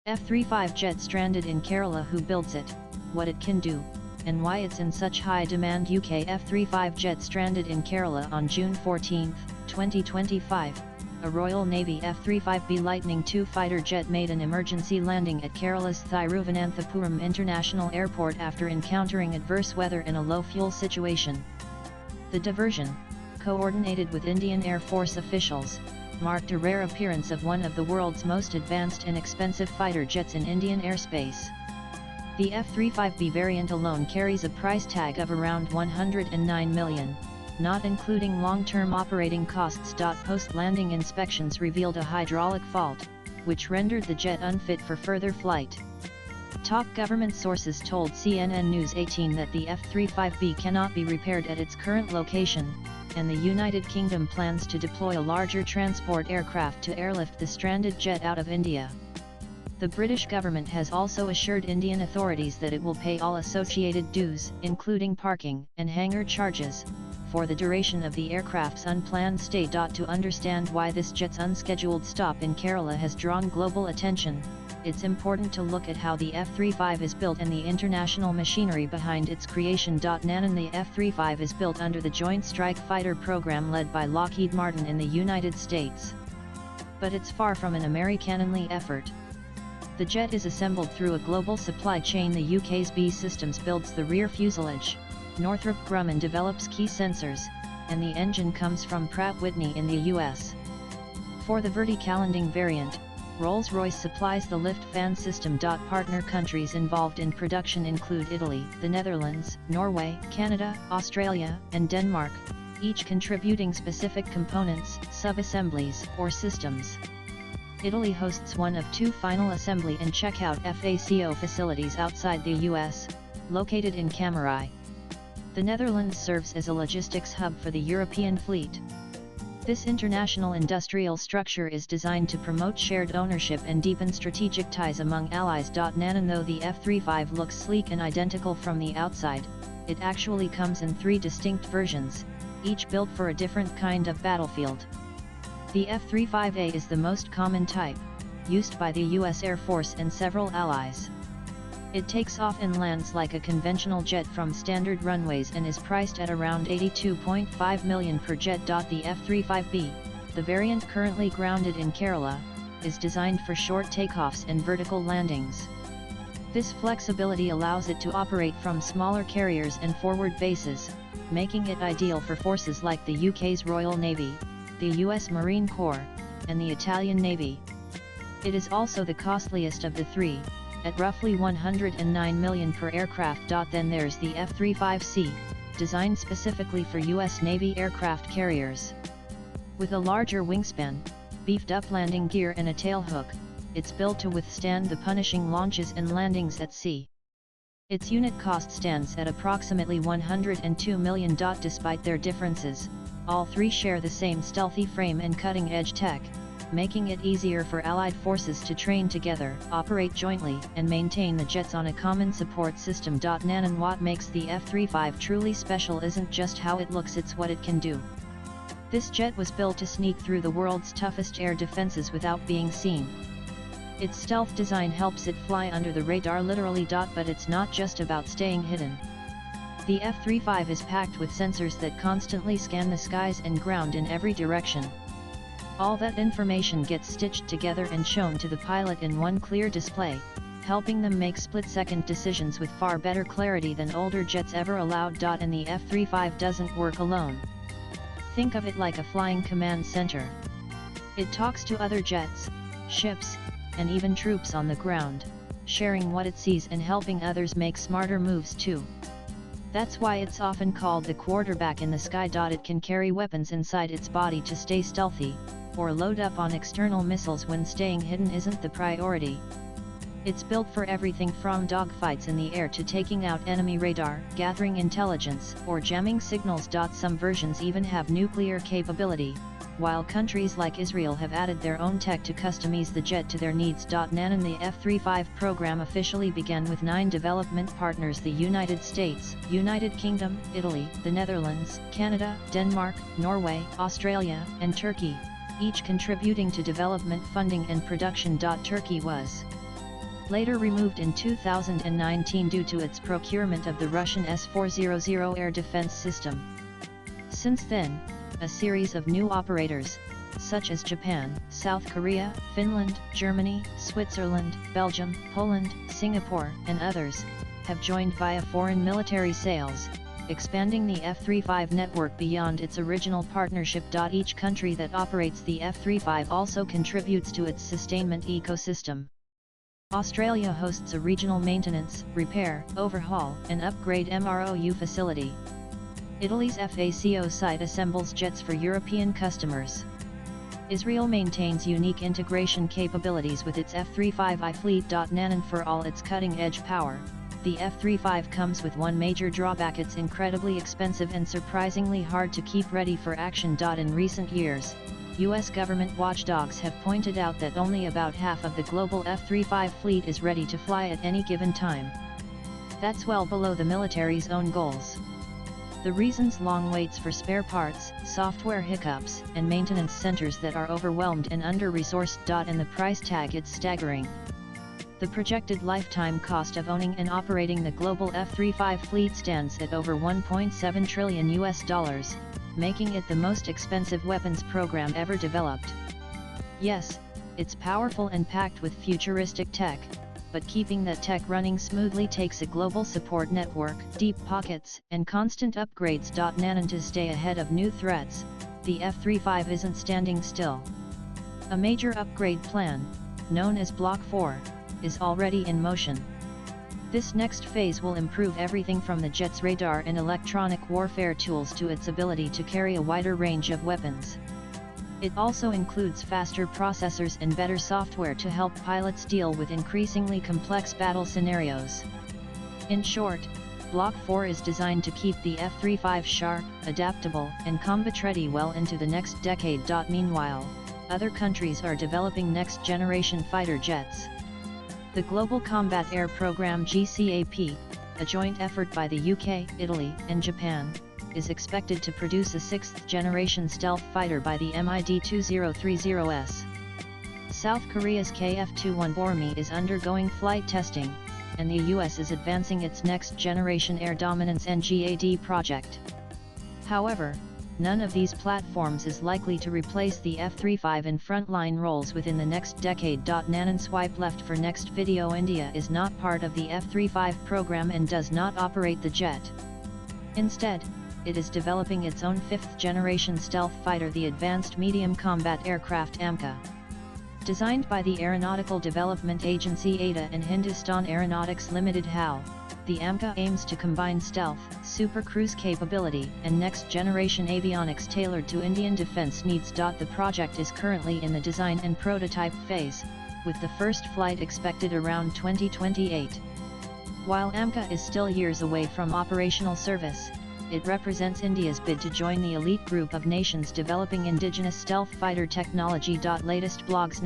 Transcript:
F-35 jet stranded in Kerala, who builds it, what it can do, and why it's in such high demand. UK F-35 jet stranded in Kerala on June 14, 2025. A Royal Navy F-35B Lightning II fighter jet made an emergency landing at Kerala's Thiruvananthapuram International Airport after encountering adverse weather in a low-fuel situation. The diversion, coordinated with Indian Air Force officials, marked a rare appearance of one of the world's most advanced and expensive fighter jets in Indian airspace. The F-35B variant alone carries a price tag of around 109 million, not including long-term operating costs. Post-landing inspections revealed a hydraulic fault, which rendered the jet unfit for further flight. Top government sources told CNN News 18 that the F-35B cannot be repaired at its current location, and the United Kingdom plans to deploy a larger transport aircraft to airlift the stranded jet out of India. The British government has also assured Indian authorities that it will pay all associated dues, including parking and hangar charges, for the duration of the aircraft's unplanned stay. To understand why this jet's unscheduled stop in Kerala has drawn global attention, it's important to look at how the F-35 is built and the international machinery behind its creation. NANAN The F-35 is built under the Joint Strike Fighter program led by Lockheed Martin in the United States. But it's far from an American-only effort. The jet is assembled through a global supply chain. The UK's B Systems builds the rear fuselage, Northrop Grumman develops key sensors, and the engine comes from Pratt & Whitney in the US. For the vertical landing variant, Rolls-Royce supplies the lift fan system. Partner countries involved in production include Italy, the Netherlands, Norway, Canada, Australia, and Denmark, each contributing specific components, sub-assemblies, or systems. Italy hosts one of two final assembly and checkout FACO facilities outside the US, located in Camarai. The Netherlands serves as a logistics hub for the European fleet. This international industrial structure is designed to promote shared ownership and deepen strategic ties among allies. NANAN Though the F-35 looks sleek and identical from the outside, it actually comes in three distinct versions, each built for a different kind of battlefield. The F-35A is the most common type, used by the US Air Force and several allies. It takes off and lands like a conventional jet from standard runways and is priced at around 82.5 million per jet. The F-35B, the variant currently grounded in Kerala, is designed for short takeoffs and vertical landings. This flexibility allows it to operate from smaller carriers and forward bases, making it ideal for forces like the UK's Royal Navy, the US Marine Corps, and the Italian Navy. It is also the costliest of the three, at roughly 109 million per aircraft. Then there's the F-35C, designed specifically for US Navy aircraft carriers. With a larger wingspan, beefed-up landing gear and a tailhook, it's built to withstand the punishing launches and landings at sea. Its unit cost stands at approximately 102 million. Despite their differences, all three share the same stealthy frame and cutting-edge tech, making it easier for allied forces to train together, operate jointly, and maintain the jets on a common support system. NANAN What makes the F-35 truly special isn't just how it looks, it's what it can do. This jet was built to sneak through the world's toughest air defenses without being seen. Its stealth design helps it fly under the radar literally. But it's not just about staying hidden. The F-35 is packed with sensors that constantly scan the skies and ground in every direction. All that information gets stitched together and shown to the pilot in one clear display, helping them make split-second decisions with far better clarity than older jets ever allowed. And the F-35 doesn't work alone. Think of it like a flying command center. It talks to other jets, ships, and even troops on the ground, sharing what it sees and helping others make smarter moves too. That's why it's often called the quarterback in the sky. It can carry weapons inside its body to stay stealthy, or load up on external missiles when staying hidden isn't the priority. It's built for everything from dogfights in the air to taking out enemy radar, gathering intelligence, or jamming signals. Some versions even have nuclear capability, while countries like Israel have added their own tech to customize the jet to their needs. NANAN The F-35 program officially began with 9 development partners: the United States, United Kingdom, Italy, the Netherlands, Canada, Denmark, Norway, Australia, and Turkey, each contributing to development funding and production. Turkey was later removed in 2019 due to its procurement of the Russian S-400 air defense system. Since then, a series of new operators, such as Japan, South Korea, Finland, Germany, Switzerland, Belgium, Poland, Singapore, and others, have joined via foreign military sales, expanding the F-35 network beyond its original partnership. Each country that operates the F-35 also contributes to its sustainment ecosystem. Australia hosts a regional maintenance, repair, overhaul, and upgrade MROU facility. Italy's FACO site assembles jets for European customers. Israel maintains unique integration capabilities with its F-35I fleet. And for all its cutting-edge power, the F-35 comes with one major drawback: it's incredibly expensive and surprisingly hard to keep ready for action. In recent years, U.S. government watchdogs have pointed out that only about half of the global F-35 fleet is ready to fly at any given time. That's well below the military's own goals. The reasons: long waits for spare parts, software hiccups, and maintenance centers that are overwhelmed and under-resourced. And the price tag: it's staggering. The projected lifetime cost of owning and operating the global F-35 fleet stands at over $1.7 trillion, making it the most expensive weapons program ever developed. Yes, it's powerful and packed with futuristic tech, but keeping that tech running smoothly takes a global support network, deep pockets, and constant upgrades. And to stay ahead of new threats, the F-35 isn't standing still. A major upgrade plan, known as Block 4, is already in motion. This next phase will improve everything from the jet's radar and electronic warfare tools to its ability to carry a wider range of weapons. It also includes faster processors and better software to help pilots deal with increasingly complex battle scenarios. In short, Block 4 is designed to keep the F-35 sharp, adaptable, and combat-ready well into the next decade. Meanwhile, other countries are developing next-generation fighter jets. The Global Combat Air Programme (GCAP), a joint effort by the UK, Italy, and Japan, is expected to produce a sixth-generation stealth fighter by the MID-2030S. South Korea's KF-21 Bormi is undergoing flight testing, and the US is advancing its next-generation air dominance NGAD project. However, none of these platforms is likely to replace the F-35 in frontline roles within the next decade. Nanan swipe left for next video. India is not part of the F-35 program and does not operate the jet. Instead, it is developing its own fifth-generation stealth fighter, the Advanced Medium Combat Aircraft AMCA. Designed by the Aeronautical Development Agency (ADA) and Hindustan Aeronautics Limited (HAL), the AMCA aims to combine stealth, super cruise capability, and next-generation avionics tailored to Indian defence needs. The project is currently in the design and prototype phase, with the first flight expected around 2028. While AMCA is still years away from operational service, it represents India's bid to join the elite group of nations developing indigenous stealth fighter technology. Latest blogs.